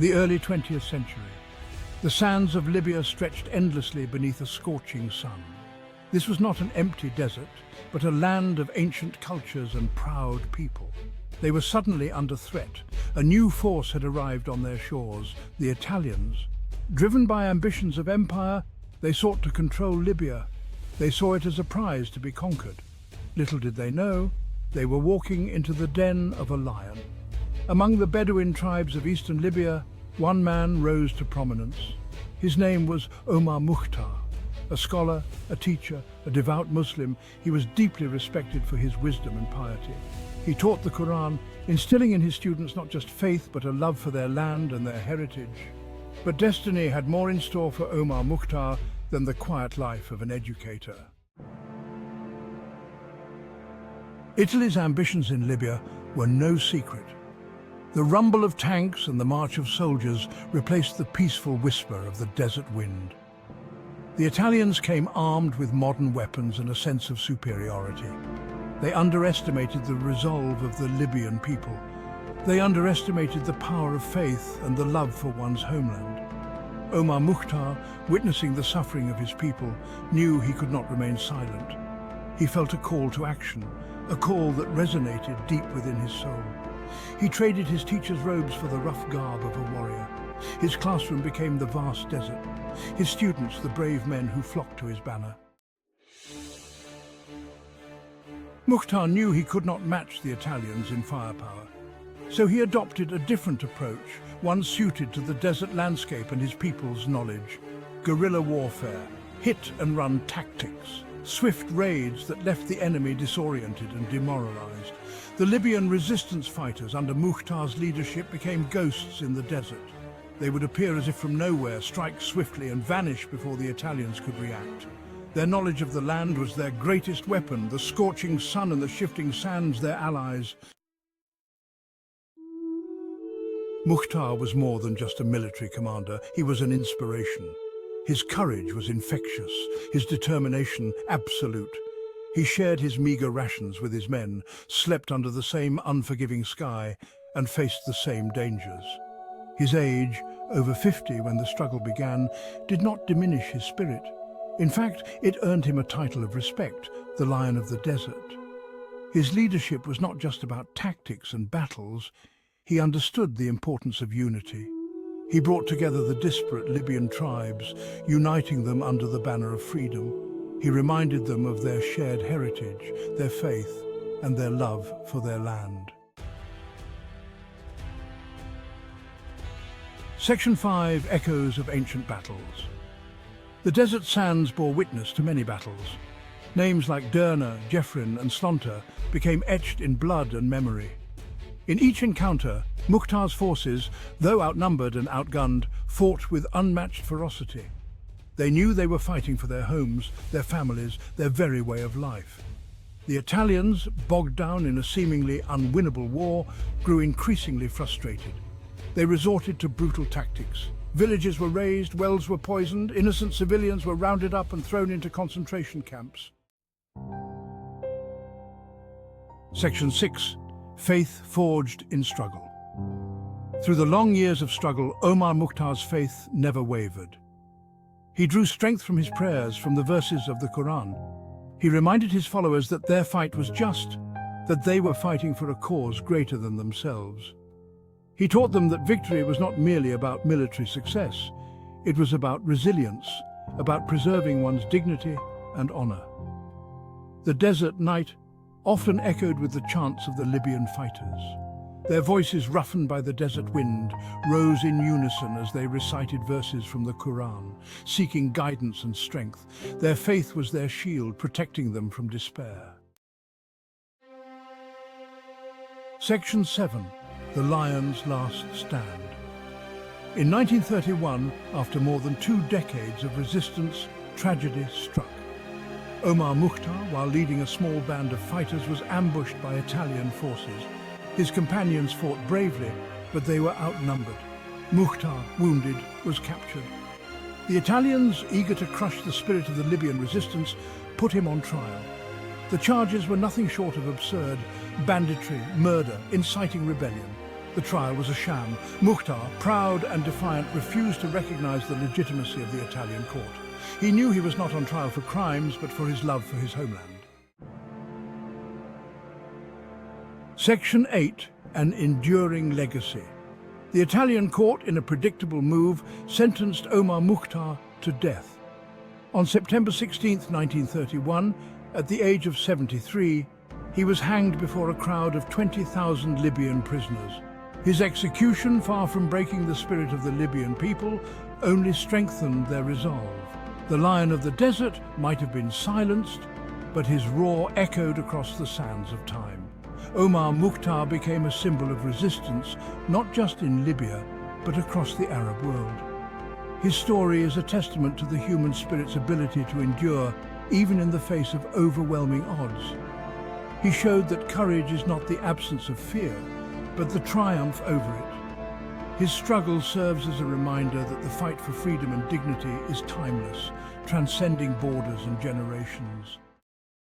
The early 20th century. The sands of Libya stretched endlessly beneath a scorching sun. This was not an empty desert, but a land of ancient cultures and proud people. They were suddenly under threat. A new force had arrived on their shores, the Italians. Driven by ambitions of empire, they sought to control Libya. They saw it as a prize to be conquered. Little did they know, they were walking into the den of a lion. Among the Bedouin tribes of eastern Libya, one man rose to prominence. His name was Omar Mukhtar. A scholar, a teacher, a devout Muslim, he was deeply respected for his wisdom and piety. He taught the Quran, instilling in his students not just faith but a love for their land and their heritage. But destiny had more in store for Omar Mukhtar than the quiet life of an educator. Italy's ambitions in Libya were no secret. The rumble of tanks and the march of soldiers replaced the peaceful whisper of the desert wind. The Italians came armed with modern weapons and a sense of superiority. They underestimated the resolve of the Libyan people. They underestimated the power of faith and the love for one's homeland. Omar Mukhtar, witnessing the suffering of his people, knew he could not remain silent. He felt a call to action, a call that resonated deep within his soul. He traded his teacher's robes for the rough garb of a warrior. His classroom became the vast desert, his students the brave men who flocked to his banner. Mukhtar knew he could not match the Italians in firepower. So he adopted a different approach, one suited to the desert landscape and his people's knowledge. Guerrilla warfare, hit-and-run tactics, swift raids that left the enemy disoriented and demoralized. The Libyan resistance fighters under Mukhtar's leadership became ghosts in the desert. They would appear as if from nowhere, strike swiftly and vanish before the Italians could react. Their knowledge of the land was their greatest weapon, the scorching sun and the shifting sands their allies. Mukhtar was more than just a military commander, he was an inspiration. His courage was infectious, his determination absolute. He shared his meager rations with his men, slept under the same unforgiving sky, and faced the same dangers. His age, over 50 when the struggle began, did not diminish his spirit. In fact, it earned him a title of respect, the Lion of the Desert. His leadership was not just about tactics and battles. He understood the importance of unity. He brought together the disparate Libyan tribes, uniting them under the banner of freedom. He reminded them of their shared heritage, their faith, and their love for their land. Section 5, Echoes of Ancient Battles. The desert sands bore witness to many battles. Names like Derna, Jeffrin, and Slonta became etched in blood and memory. In each encounter, Mukhtar's forces, though outnumbered and outgunned, fought with unmatched ferocity. They knew they were fighting for their homes, their families, their very way of life. The Italians, bogged down in a seemingly unwinnable war, grew increasingly frustrated. They resorted to brutal tactics. Villages were razed, wells were poisoned, innocent civilians were rounded up and thrown into concentration camps. Section 6. Faith Forged in Struggle. Through the long years of struggle, Omar Mukhtar's faith never wavered. He drew strength from his prayers, from the verses of the Quran. He reminded his followers that their fight was just, that they were fighting for a cause greater than themselves. He taught them that victory was not merely about military success. It was about resilience, about preserving one's dignity and honor. The desert night often echoed with the chants of the Libyan fighters. Their voices, roughened by the desert wind, rose in unison as they recited verses from the Quran, seeking guidance and strength. Their faith was their shield, protecting them from despair. Section 7. The Lion's Last Stand. In 1931, after more than 2 decades of resistance, tragedy struck. Omar Mukhtar, while leading a small band of fighters, was ambushed by Italian forces. His companions fought bravely, but they were outnumbered. Mukhtar, wounded, was captured. The Italians, eager to crush the spirit of the Libyan resistance, put him on trial. The charges were nothing short of absurd: banditry, murder, inciting rebellion. The trial was a sham. Mukhtar, proud and defiant, refused to recognize the legitimacy of the Italian court. He knew he was not on trial for crimes, but for his love for his homeland. Section 8. An enduring legacy. The Italian court, in a predictable move, sentenced Omar Mukhtar to death. On September 16, 1931, at the age of 73, he was hanged before a crowd of 20,000 Libyan prisoners. His execution, far from breaking the spirit of the Libyan people, only strengthened their resolve. The lion of the desert might have been silenced, but his roar echoed across the sands of time. Omar Mukhtar became a symbol of resistance, not just in Libya, but across the Arab world. His story is a testament to the human spirit's ability to endure, even in the face of overwhelming odds. He showed that courage is not the absence of fear, but the triumph over it. His struggle serves as a reminder that the fight for freedom and dignity is timeless, transcending borders and generations.